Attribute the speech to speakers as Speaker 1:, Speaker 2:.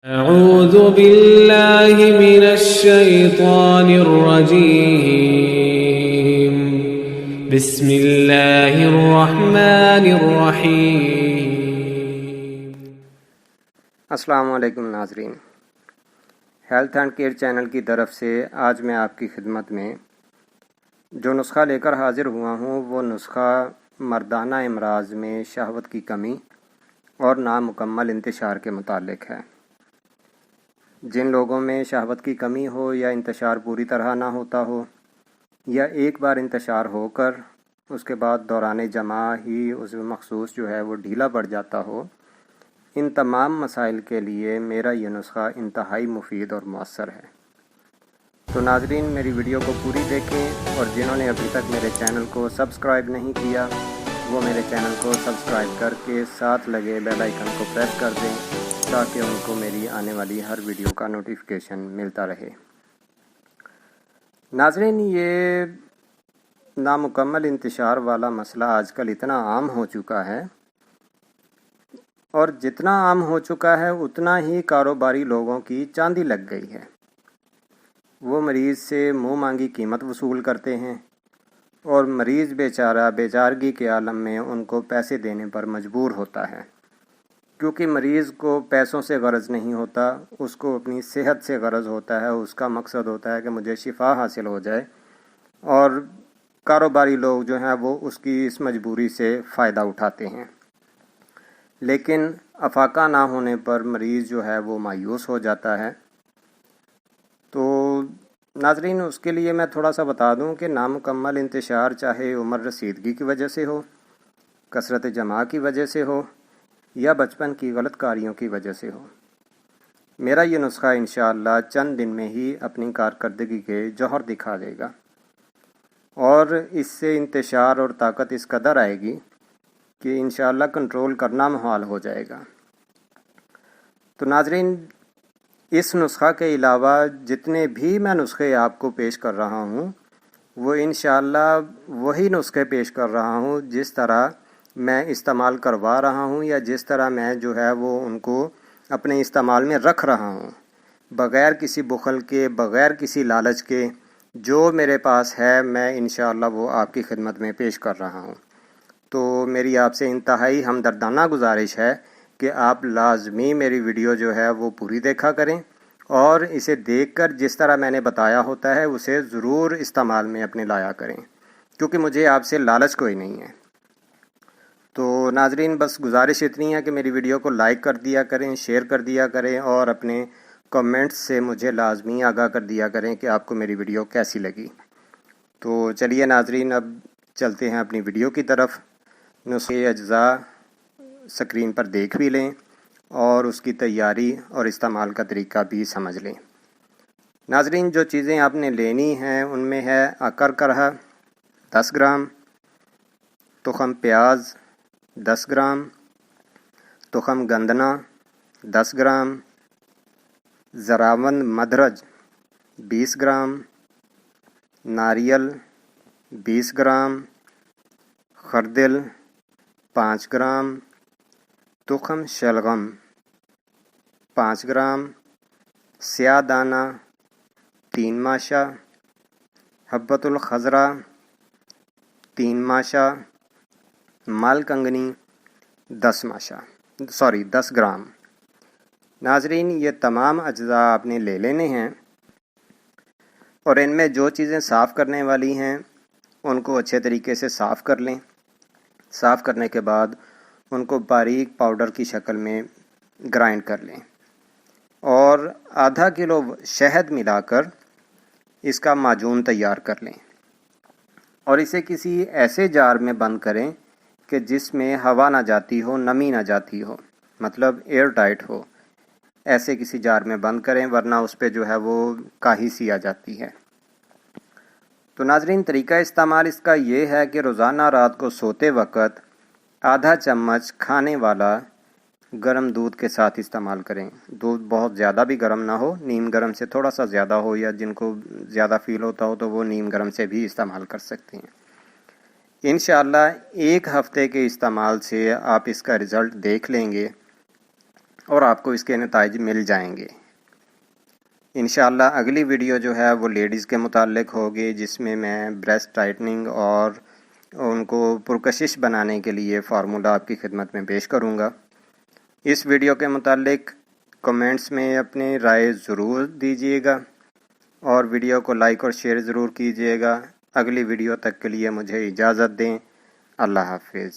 Speaker 1: أعوذ بالله من الشيطان الرجيم بسم الله الرحمن الرحيم
Speaker 2: السلام علیکم ناظرین، ہیلتھ اینڈ کیئر چینل کی طرف سے آج میں آپ کی خدمت میں جو نسخہ لے کر حاضر ہوا ہوں وہ نسخہ مردانہ امراض میں شہوت کی کمی اور نامکمل انتشار کے متعلق ہے۔ جن لوگوں میں شہوت کی کمی ہو یا انتشار پوری طرح نہ ہوتا ہو یا ایک بار انتشار ہو کر اس کے بعد دوران جماع ہی عضو مخصوص جو ہے وہ ڈھیلا پڑ جاتا ہو، ان تمام مسائل کے لیے میرا یہ نسخہ انتہائی مفید اور مؤثر ہے۔ تو ناظرین، میری ویڈیو کو پوری دیکھیں اور جنہوں نے ابھی تک میرے چینل کو سبسکرائب نہیں کیا وہ میرے چینل کو سبسکرائب کر کے ساتھ لگے بیل آئیکن کو پریس کر دیں تاکہ ان کو میری آنے والی ہر ویڈیو کا نوٹیفیکیشن ملتا رہے۔ ناظرین، یہ نامکمل انتشار والا مسئلہ آج کل اتنا عام ہو چکا ہے، اور جتنا عام ہو چکا ہے اتنا ہی کاروباری لوگوں کی چاندی لگ گئی ہے۔ وہ مریض سے منہ مانگی قیمت وصول کرتے ہیں اور مریض بیچارہ بیچارگی کے عالم میں ان کو پیسے دینے پر مجبور ہوتا ہے، کیونکہ مریض کو پیسوں سے غرض نہیں ہوتا، اس کو اپنی صحت سے غرض ہوتا ہے۔ اس کا مقصد ہوتا ہے کہ مجھے شفا حاصل ہو جائے، اور کاروباری لوگ جو ہیں وہ اس کی اس مجبوری سے فائدہ اٹھاتے ہیں۔ لیکن افاقہ نہ ہونے پر مریض جو ہے وہ مایوس ہو جاتا ہے۔ تو ناظرین، اس کے لیے میں تھوڑا سا بتا دوں کہ نامکمل انتشار چاہے عمر رسیدگی کی وجہ سے ہو، کثرت جماع کی وجہ سے ہو یا بچپن کی غلط کاریوں کی وجہ سے ہو، میرا یہ نسخہ انشاءاللہ چند دن میں ہی اپنی کارکردگی کے جوہر دکھا دے گا، اور اس سے انتشار اور طاقت اس قدر آئے گی کہ انشاءاللہ کنٹرول کرنا محال ہو جائے گا۔ تو ناظرین، اس نسخہ کے علاوہ جتنے بھی میں نسخے آپ کو پیش کر رہا ہوں وہ انشاءاللہ وہی نسخے پیش کر رہا ہوں جس طرح میں استعمال کروا رہا ہوں، یا جس طرح میں جو ہے وہ ان کو اپنے استعمال میں رکھ رہا ہوں، بغیر کسی بخل کے، بغیر کسی لالچ کے۔ جو میرے پاس ہے میں انشاءاللہ وہ آپ کی خدمت میں پیش کر رہا ہوں۔ تو میری آپ سے انتہائی ہمدردانہ گزارش ہے کہ آپ لازمی میری ویڈیو جو ہے وہ پوری دیکھا کریں، اور اسے دیکھ کر جس طرح میں نے بتایا ہوتا ہے اسے ضرور استعمال میں اپنے لایا کریں، کیونکہ مجھے آپ سے لالچ کوئی نہیں ہے۔ تو ناظرین، بس گزارش اتنی ہے کہ میری ویڈیو کو لائک کر دیا کریں، شیئر کر دیا کریں، اور اپنے کمنٹس سے مجھے لازمی آگاہ کر دیا کریں کہ آپ کو میری ویڈیو کیسی لگی۔ تو چلیے ناظرین، اب چلتے ہیں اپنی ویڈیو کی طرف۔ نسخے اجزاء سکرین پر دیکھ بھی لیں اور اس کی تیاری اور استعمال کا طریقہ بھی سمجھ لیں۔ ناظرین، جو چیزیں آپ نے لینی ہیں ان میں ہے اکر کرہ 10 گرام، تخم پیاز 10 گرام، تخم گندنا 10 گرام، زراوند مدرج 20 گرام، ناریل 20 گرام، خردل 5 گرام، تخم شلغم 5 گرام، سیاہ دانہ 3 ماشا، حبۃ الخضرا 3 ماشا، مال کنگنی 10 گرام۔ ناظرین، یہ تمام اجزاء آپ نے لے لینے ہیں، اور ان میں جو چیزیں صاف کرنے والی ہیں ان کو اچھے طریقے سے صاف کر لیں۔ صاف کرنے کے بعد ان کو باریک پاؤڈر کی شکل میں گرائنڈ کر لیں، اور آدھا کلو شہد ملا کر اس کا معجون تیار کر لیں، اور اسے کسی ایسے جار میں بند کریں کہ جس میں ہوا نہ جاتی ہو، نمی نہ جاتی ہو، مطلب ایئر ٹائٹ ہو۔ ایسے کسی جار میں بند کریں، ورنہ اس پہ جو ہے وہ کاہی سی آ جاتی ہے۔ تو ناظرین، طریقہ استعمال اس کا یہ ہے کہ روزانہ رات کو سوتے وقت آدھا چمچ کھانے والا گرم دودھ کے ساتھ استعمال کریں۔ دودھ بہت زیادہ بھی گرم نہ ہو، نیم گرم سے تھوڑا سا زیادہ ہو، یا جن کو زیادہ فیل ہوتا ہو تو وہ نیم گرم سے بھی استعمال کر سکتے ہیں۔ انشاءاللہ 1 ہفتے کے استعمال سے آپ اس کا رزلٹ دیکھ لیں گے اور آپ کو اس کے نتائج مل جائیں گے۔ انشاءاللہ اگلی ویڈیو جو ہے وہ لیڈیز کے متعلق ہوگی، جس میں بریسٹ ٹائٹننگ اور ان کو پرکشش بنانے کے لیے فارمولہ آپ کی خدمت میں پیش کروں گا۔ اس ویڈیو کے متعلق کمنٹس میں اپنی رائے ضرور دیجیے گا اور ویڈیو کو لائک اور شیئر ضرور کیجیے گا۔ اگلی ویڈیو تک کے لیے مجھے اجازت دیں۔ اللہ حافظ۔